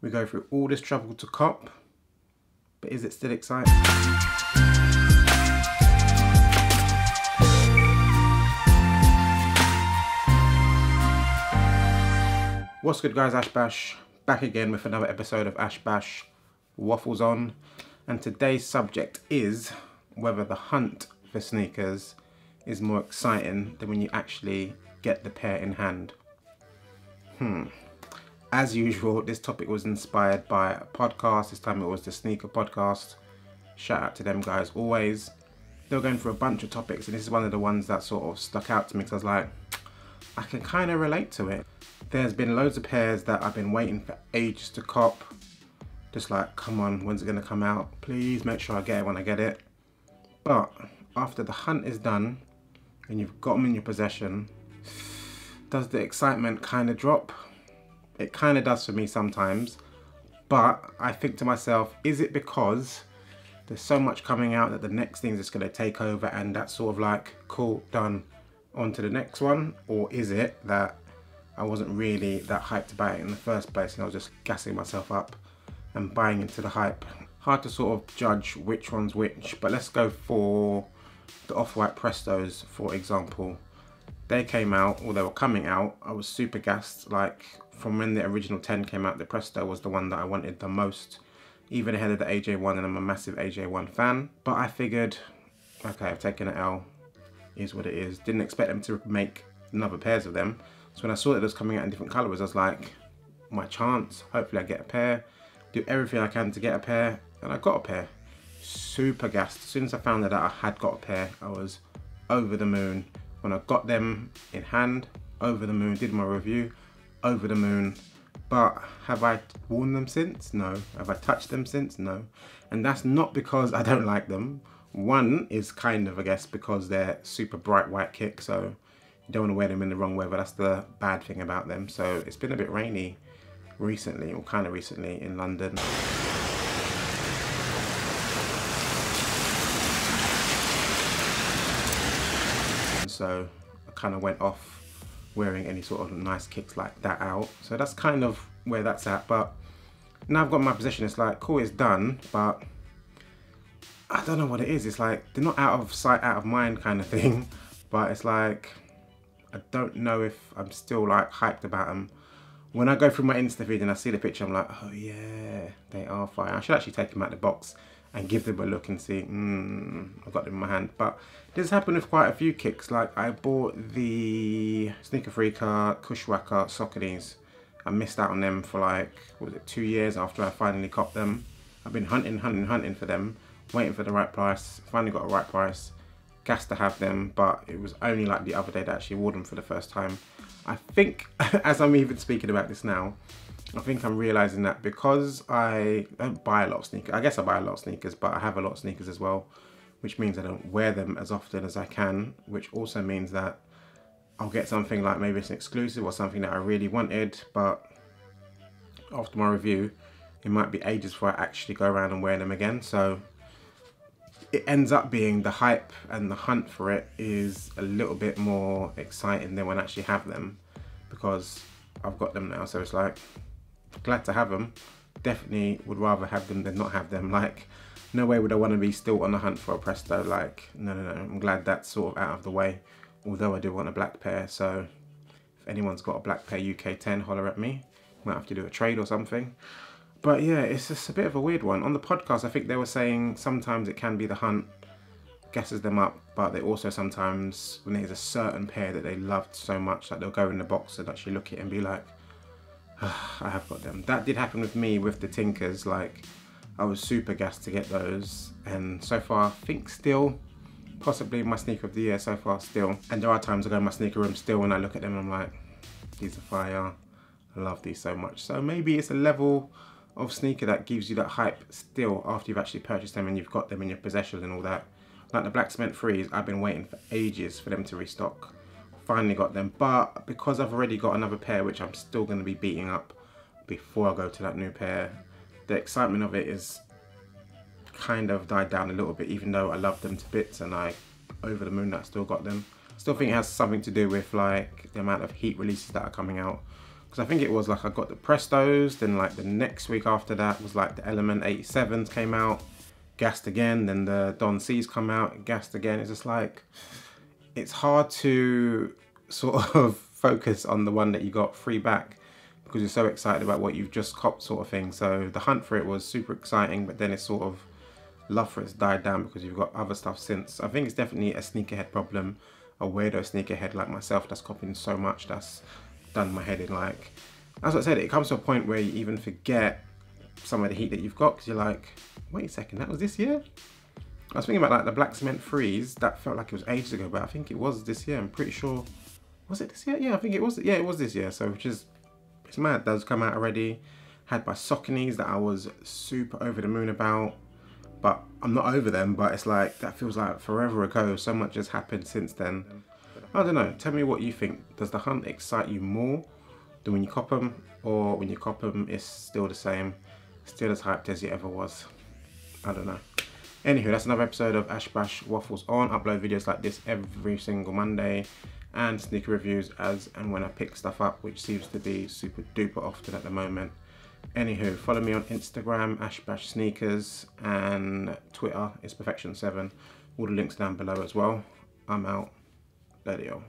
We go through all this trouble to cop, but is it still exciting? What's good guys, Ash Bash, back again with another episode of Bash Waffles On, and today's subject is whether the hunt for sneakers is more exciting than when you actually get the pair in hand. As usual, this topic was inspired by a podcast. This time it was the Sneaker Podcast. Shout out to them guys always. They were going through a bunch of topics, and this is one of the ones that sort of stuck out to me because I was like, I can kind of relate to it. There's been loads of pairs that I've been waiting for ages to cop. Just like, come on, when's it going to come out? Please make sure I get it when I get it. But after the hunt is done and you've got them in your possession, does the excitement kind of drop? It kind of does for me sometimes. But I think to myself, is it because there's so much coming out that the next thing is just going to take over and that's sort of like, cool, done, on to the next one? Or is it that I wasn't really that hyped about it in the first place and I was just gassing myself up and buying into the hype? Hard to sort of judge which one's which, but let's go for the Off-White Prestos, for example. They came out, or they were coming out, I was super gassed. Like, from when the original 10 came out, the Presto was the one that I wanted the most, even ahead of the AJ1, and I'm a massive AJ1 fan. But I figured, okay, I've taken an L, is what it is. Didn't expect them to make another pairs of them. So when I saw that it was coming out in different colours, I was like, my chance, hopefully I get a pair. Do everything I can to get a pair, and I got a pair. Super gassed. As soon as I found out that I had got a pair, I was over the moon. When I got them in hand, over the moon, did my review, over the moon. But have I worn them since? No. Have I touched them since? No. And that's not because I don't like them. One is kind of, I guess, because they're super bright white kick, so you don't want to wear them in the wrong weather. That's the bad thing about them. So it's been a bit rainy recently, or kind of recently, in London. So I kind of went off wearing any sort of nice kicks like that out. So that's kind of where that's at. But now I've got my possession, it's like, cool, it's done, but I don't know what it is. It's like, they're not out of sight, out of mind kind of thing. But it's like, I don't know if I'm still like hyped about them. When I go through my Insta feed and I see the picture, I'm like, oh yeah, they are fire. I should actually take them out of the box and give them a look and see, I've got them in my hand. But this happened with quite a few kicks. Like, I bought the Sneaker Freaker Cushwacker Sauconys. I missed out on them for like, what was it, 2 years after I finally copped them. I've been hunting for them, waiting for the right price. Finally got a right price. Gassed to have them, but it was only like the other day that I actually wore them for the first time. I think, as I'm even speaking about this now, I think I'm realizing that because I don't buy a lot of sneakers, I guess I buy a lot of sneakers, but I have a lot of sneakers as well, which means I don't wear them as often as I can, which also means that I'll get something like maybe it's an exclusive or something that I really wanted, but after my review, it might be ages before I actually go around and wear them again. So it ends up being the hype and the hunt for it is a little bit more exciting than when I actually have them, because I've got them now. So it's like, glad to have them. Definitely would rather have them than not have them. Like, no way would I want to be still on the hunt for a Presto. Like, no. I'm glad that's sort of out of the way. Although I do want a black pair. So if anyone's got a black pair UK 10, holler at me. Might have to do a trade or something. But yeah, it's just a bit of a weird one. On the podcast, I think they were saying sometimes it can be the hunt gasses them up, but they also sometimes, when there's a certain pair that they loved so much, that they'll go in the box and actually look at it and be like, I have got them. That did happen with me with the Tinkers. Like, I was super gassed to get those, and so far I think still possibly my sneaker of the year so far still. And there are times I go in my sneaker room still and I look at them and I'm like, these are fire. I love these so much. So maybe it's a level of sneaker that gives you that hype still after you've actually purchased them and you've got them in your possession and all that. Like the Black Cement 3s, I've been waiting for ages for them to restock. Finally got them, but because I've already got another pair which I'm still going to be beating up before I go to that new pair, the excitement of it is kind of died down a little bit, even though I love them to bits and I over the moon that I still got them. Still think it has something to do with like the amount of heat releases that are coming out. because I think it was like I got the Prestos, then like the next week after that was like the Element 87s came out, gassed again, then the Don C's come out, gassed again. It's just like, it's hard to sort of focus on the one that you got free back because you're so excited about what you've just copped sort of thing. So the hunt for it was super exciting, but then it's sort of, love for it's died down because you've got other stuff since. I think it's definitely a sneakerhead problem, a weirdo sneakerhead like myself that's copying so much that's done my head in. Like, as I said, it comes to a point where you even forget some of the heat that you've got because you're like, wait a second, that was this year? I was thinking about like the Black Cement Freeze, that felt like it was ages ago, but I think it was this year. I'm pretty sure, was it this year? Yeah, I think it was, yeah, it was this year. So which is, it's mad, those come out already. Had by Sauconys that I was super over the moon about, but I'm not over them, but it's like, that feels like forever ago. So much has happened since then. I don't know, tell me what you think. Does the hunt excite you more than when you cop them, or when you cop them it's still the same, still as hyped as it ever was? I don't know. Anywho, that's another episode of Bash Waffles On. Upload videos like this every single Monday, and sneaker reviews as and when I pick stuff up, which seems to be super duper often at the moment. Anywho, follow me on Instagram, @bashsneakers, and Twitter is perfection7. All the links down below as well. I'm out. Daddy-o.